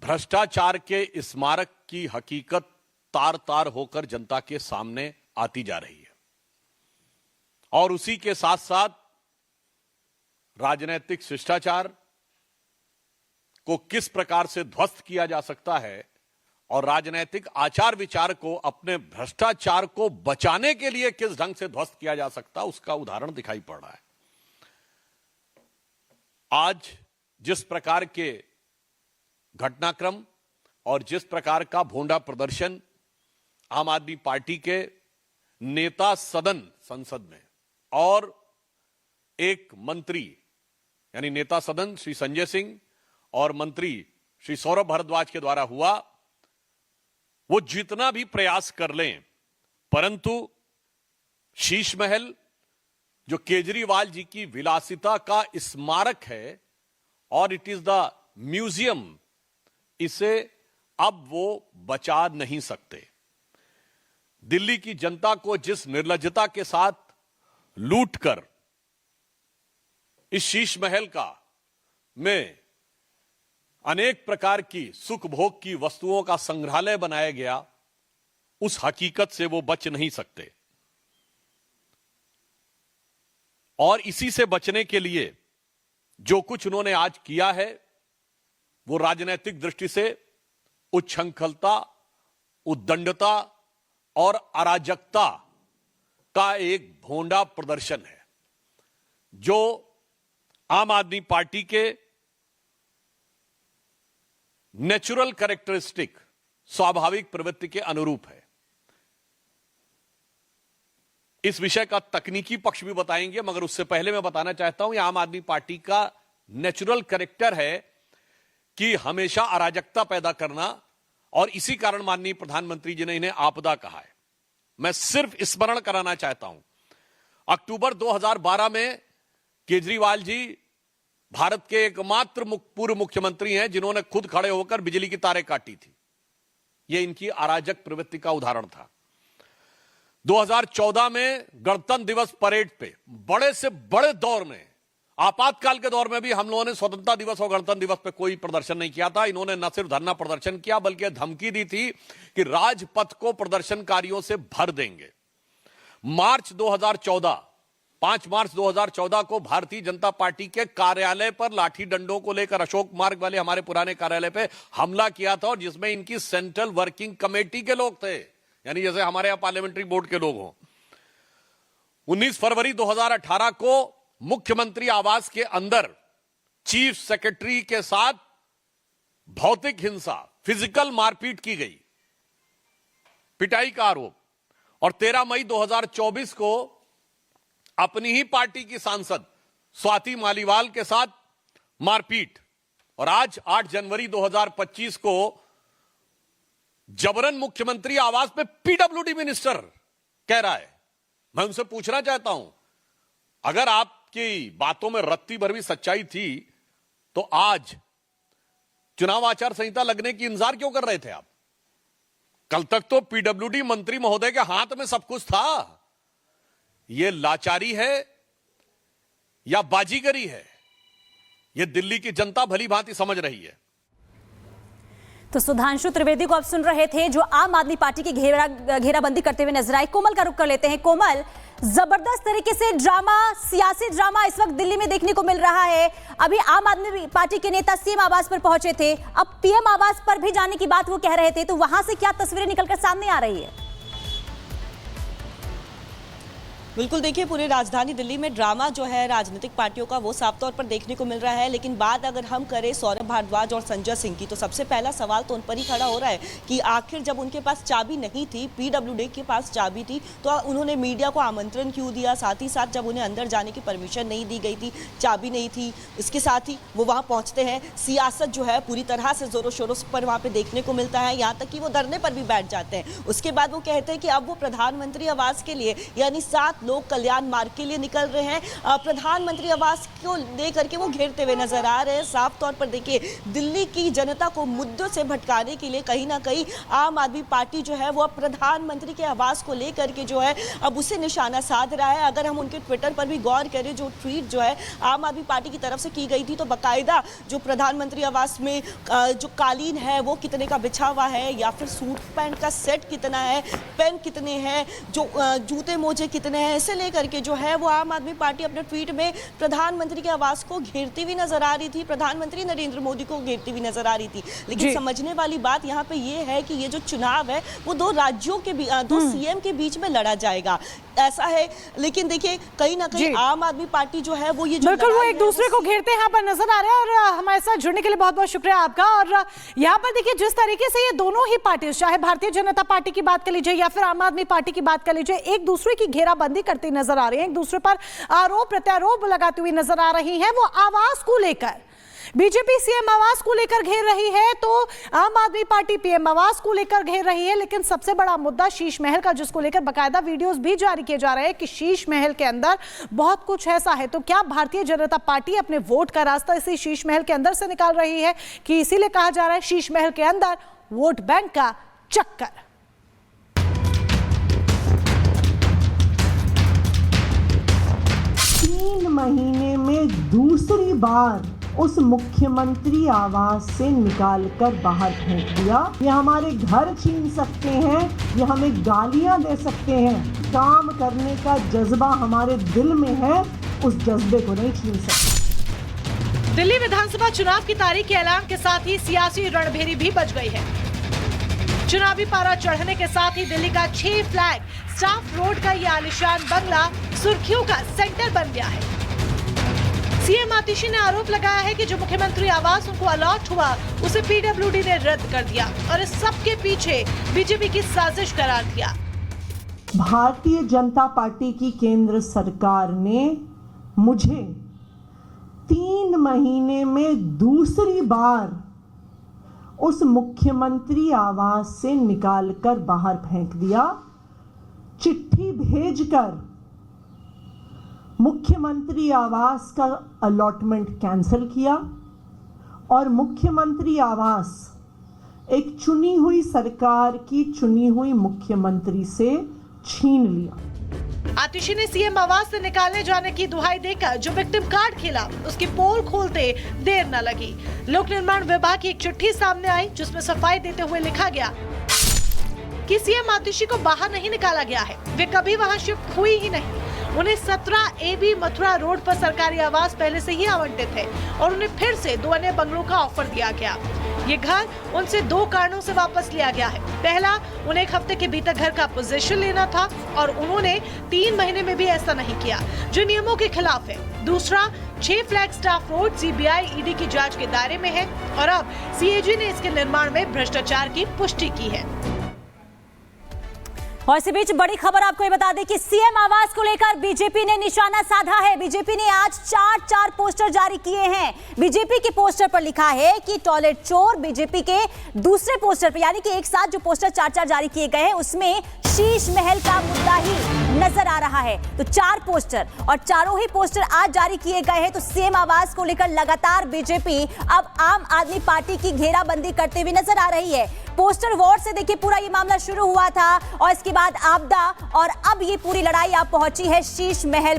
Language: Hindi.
भ्रष्टाचार के स्मारक की हकीकत तार तार होकर जनता के सामने आती जा रही है और उसी के साथ साथ राजनीतिक शिष्टाचार को किस प्रकार से ध्वस्त किया जा सकता है और राजनीतिक आचार विचार को अपने भ्रष्टाचार को बचाने के लिए किस ढंग से ध्वस्त किया जा सकता है, उसका उदाहरण दिखाई पड़ रहा है। आज जिस प्रकार के घटनाक्रम और जिस प्रकार का भोंडा प्रदर्शन आम आदमी पार्टी के नेता सदन संसद में और एक मंत्री यानी नेता सदन श्री संजय सिंह और मंत्री श्री सौरभ भारद्वाज के द्वारा हुआ, वो जितना भी प्रयास कर लें परंतु शीश महल जो केजरीवाल जी की विलासिता का स्मारक है और इट इज द म्यूजियम, इसे अब वो बचा नहीं सकते। दिल्ली की जनता को जिस निर्लज्जता के साथ लूटकर इस शीश महल का में अनेक प्रकार की सुख भोग की वस्तुओं का संग्रहालय बनाया गया, उस हकीकत से वो बच नहीं सकते। और इसी से बचने के लिए जो कुछ उन्होंने आज किया है वो राजनीतिक दृष्टि से उच्छृंखलता, उद्दंडता और अराजकता का एक भोंडा प्रदर्शन है जो आम आदमी पार्टी के नेचुरल कैरेक्टरिस्टिक, स्वाभाविक प्रवृत्ति के अनुरूप है। इस विषय का तकनीकी पक्ष भी बताएंगे, मगर उससे पहले मैं बताना चाहता हूं, यह आम आदमी पार्टी का नेचुरल कैरेक्टर है कि हमेशा अराजकता पैदा करना, और इसी कारण माननीय प्रधानमंत्री जी ने इन्हें आपदा कहा है। मैं सिर्फ स्मरण कराना चाहता हूं, अक्टूबर 2012 में केजरीवाल जी भारत के एकमात्र पूर्व मुख्यमंत्री हैं जिन्होंने खुद खड़े होकर बिजली की तारें काटी थी। यह इनकी अराजक प्रवृत्ति का उदाहरण था। 2014 में गणतंत्र दिवस परेड पे बड़े से बड़े दौर में, आपातकाल के दौर में भी हम लोगों ने स्वतंत्रता दिवस और गणतंत्र दिवस पे कोई प्रदर्शन नहीं किया था। इन्होंने न सिर्फ धरना प्रदर्शन किया बल्कि धमकी दी थी कि राजपथ को प्रदर्शनकारियों से भर देंगे। 5 मार्च 2014 को भारतीय जनता पार्टी के कार्यालय पर लाठी डंडों को लेकर अशोक मार्ग वाले हमारे पुराने कार्यालय पे हमला किया था, और जिसमें इनकी सेंट्रल वर्किंग कमेटी के लोग थे, यानी जैसे हमारे यहां पार्लियामेंट्री बोर्ड के लोग हों। 19 फरवरी 2018 को मुख्यमंत्री आवास के अंदर चीफ सेक्रेटरी के साथ भौतिक हिंसा, फिजिकल मारपीट की गई, पिटाई का आरोप। और 13 मई 2024 को अपनी ही पार्टी की सांसद स्वाति मालीवाल के साथ मारपीट। और आज 8 जनवरी 2025 को जबरन मुख्यमंत्री आवास पे पीडब्ल्यूडी मिनिस्टर कह रहा है। मैं उनसे पूछना चाहता हूं, अगर आपकी बातों में रत्ती भर भी सच्चाई थी तो आज चुनाव आचार संहिता लगने की इंतजार क्यों कर रहे थे आप? कल तक तो पीडब्ल्यूडी मंत्री महोदय के हाथ में सब कुछ था। यह लाचारी है या बाजीगरी है, यह दिल्ली की जनता भली भांति समझ रही है। तो सुधांशु त्रिवेदी को आप सुन रहे थे, जो आम आदमी पार्टी की घेराबंदी करते हुए नजर आए। कोमल का रुख कर लेते हैं। कोमल, जबरदस्त तरीके से ड्रामा, सियासी ड्रामा इस वक्त दिल्ली में देखने को मिल रहा है। अभी आम आदमी पार्टी के नेता सीएम आवास पर पहुंचे थे, अब पीएम आवास पर भी जाने की बात वो कह रहे थे, तो वहां से क्या तस्वीरें निकलकर सामने आ रही है? बिल्कुल, देखिए पूरे राजधानी दिल्ली में ड्रामा जो है राजनीतिक पार्टियों का वो साफ तौर पर देखने को मिल रहा है। लेकिन बात अगर हम करें सौरभ भारद्वाज और संजय सिंह की, तो सबसे पहला सवाल तो उन पर ही खड़ा हो रहा है कि आखिर जब उनके पास चाबी नहीं थी, पीडब्ल्यूडी के पास चाबी थी, तो उन्होंने मीडिया को आमंत्रण क्यों दिया? साथ ही साथ जब उन्हें अंदर जाने की परमिशन नहीं दी गई थी, चाबी नहीं थी, इसके साथ ही वो वहाँ पहुँचते हैं। सियासत जो है पूरी तरह से जोरों शोरों पर वहाँ पर देखने को मिलता है, यहाँ तक कि वो धरने पर भी बैठ जाते हैं। उसके बाद वो कहते हैं कि अब वो प्रधानमंत्री आवास के लिए यानी 7 लोक कल्याण मार्ग के लिए निकल रहे हैं। प्रधानमंत्री आवास को लेकर के वो घेरते हुए नजर आ रहे हैं। साफ तौर पर देखिए, दिल्ली की जनता को मुद्दों से भटकाने के लिए कहीं ना कहीं आम आदमी पार्टी जो है वो अब प्रधानमंत्री के आवास को लेकर के जो है अब उसे निशाना साध रहा है। अगर हम उनके ट्विटर पर भी गौर करें, जो ट्वीट जो है आम आदमी पार्टी की तरफ से की गई थी, तो बाकायदा जो प्रधानमंत्री आवास में जो कालीन है वो कितने का बिछा हुआ है, या फिर सूट पैंट का सेट कितना है, पेन कितने हैं, जो जूते मोजे कितने हैं, इसे लेकर के जो है वो आम आदमी पार्टी अपने ट्वीट में प्रधानमंत्री के आवास को घेरती हुई नजर आ रही थी, प्रधानमंत्री नरेंद्र मोदी को घेरती हुई नजर आ रही थी। लेकिन समझने वाली बात यहाँ पे ये है कि ये जो चुनाव है वो दो राज्यों के दो सीएम के बीच में लड़ा जाएगा, ऐसा है। लेकिन देखिए, कहीं ना कहीं आम आदमी पार्टी जो है वो ये जो बिल्कुल वो एक दूसरे को घेरते यहाँ पर नजर आ रहे हैं। और हमारे साथ जुड़ने के लिए बहुत बहुत शुक्रिया आपका। और यहाँ पर देखिए, जिस तरीके से ये दोनों ही पार्टी, चाहे भारतीय जनता पार्टी की बात कर लीजिए या फिर आम आदमी पार्टी की बात कर लीजिए, एक दूसरे की घेराबंदी करती नजर आ रही है, एक दूसरे पर आरोप प्रत्यारोप लगाती हुई नजर आ रही है। वो आवास को लेकर बीजेपी सीएम आवास को लेकर घेर रही है, तो आम आदमी पार्टी पीएम आवास को लेकर घेर रही है। लेकिन सबसे बड़ा मुद्दा शीश महल का, जिसको लेकर बकायदा वीडियोस भी जारी किए जा रहे हैं कि शीश महल के अंदर बहुत कुछ ऐसा है। तो क्या भारतीय जनता पार्टी अपने वोट का रास्ता इसी शीश महल के अंदर से निकाल रही है, कि इसीलिए कहा जा रहा है शीश महल के अंदर वोट बैंक का चक्कर? 3 महीने में दूसरी बार उस मुख्यमंत्री आवास से निकालकर बाहर फेंक दिया। ये हमारे घर छीन सकते हैं, ये हमें गालियां दे सकते हैं, काम करने का जज्बा हमारे दिल में है, उस जज्बे को नहीं छीन सकते। दिल्ली विधानसभा चुनाव की तारीख के ऐलान के साथ ही सियासी रणभेरी भी बज गई है। चुनावी पारा चढ़ने के साथ ही दिल्ली का 6 फ्लैग स्टाफ रोड का ये आलीशान बंगला सुर्खियों का सेंटर बन गया है। सीएम आतिशी ने आरोप लगाया है कि जो मुख्यमंत्री आवास उनको अलॉट हुआ उसे पीडब्ल्यूडी ने रद्द कर दिया और इस सब के पीछे बीजेपी की साजिश करार दिया। भारतीय जनता पार्टी की केंद्र सरकार ने मुझे 3 महीने में दूसरी बार उस मुख्यमंत्री आवास से निकालकर बाहर फेंक दिया, चिट्ठी भेजकर मुख्यमंत्री आवास का अलॉटमेंट कैंसिल किया और मुख्यमंत्री आवास एक चुनी हुई सरकार की चुनी हुई मुख्यमंत्री से छीन लिया। आतिशी ने सीएम आवास से निकालने जाने की दुहाई देकर जो विक्टिम कार्ड खेला, उसकी पोल खोलते देर न लगी। लोक निर्माण विभाग की एक चिट्ठी सामने आई, जिसमें सफाई देते हुए लिखा गया कि सीएम आतिशी को बाहर नहीं निकाला गया है, वे कभी वहां शिफ्ट हुई ही नहीं। उन्हें 17 AB मथुरा रोड पर सरकारी आवास पहले से ही आवंटित है और उन्हें फिर से 2 अन्य बंगलों का ऑफर दिया गया। ये घर उनसे 2 कारणों से वापस लिया गया है। पहला, उन्हें 1 हफ्ते के भीतर घर का पोजीशन लेना था और उन्होंने 3 महीने में भी ऐसा नहीं किया, जो नियमों के खिलाफ है। दूसरा, 6 flag staff road CBI ED की जांच के दायरे में है और अब CAG ने इसके निर्माण में भ्रष्टाचार की पुष्टि की है। और इसी बीच बड़ी खबर आपको ये बता दें कि सीएम आवास को लेकर बीजेपी ने निशाना साधा है। बीजेपी ने आज 4 पोस्टर जारी किए हैं। बीजेपी के पोस्टर पर लिखा है कि टॉयलेट चोर। बीजेपी के दूसरे पोस्टर पर, यानी कि एक साथ जो पोस्टर 4 जारी किए गए हैं, उसमें शीश महल का मुद्दा ही नजर आ रहा है। तो 4 पोस्टर और चारों ही पोस्टर आज जारी किए गए हैं। तो सीएम आवास को लेकर लगातार बीजेपी अब आम आदमी पार्टी की घेराबंदी करते हुए नजर आ रही है। पोस्टर वॉर से देखिए पूरा ये मामला शुरू हुआ था और इसके बाद आपदा, और अब ये पूरी लड़ाई आप पहुंची है शीश महल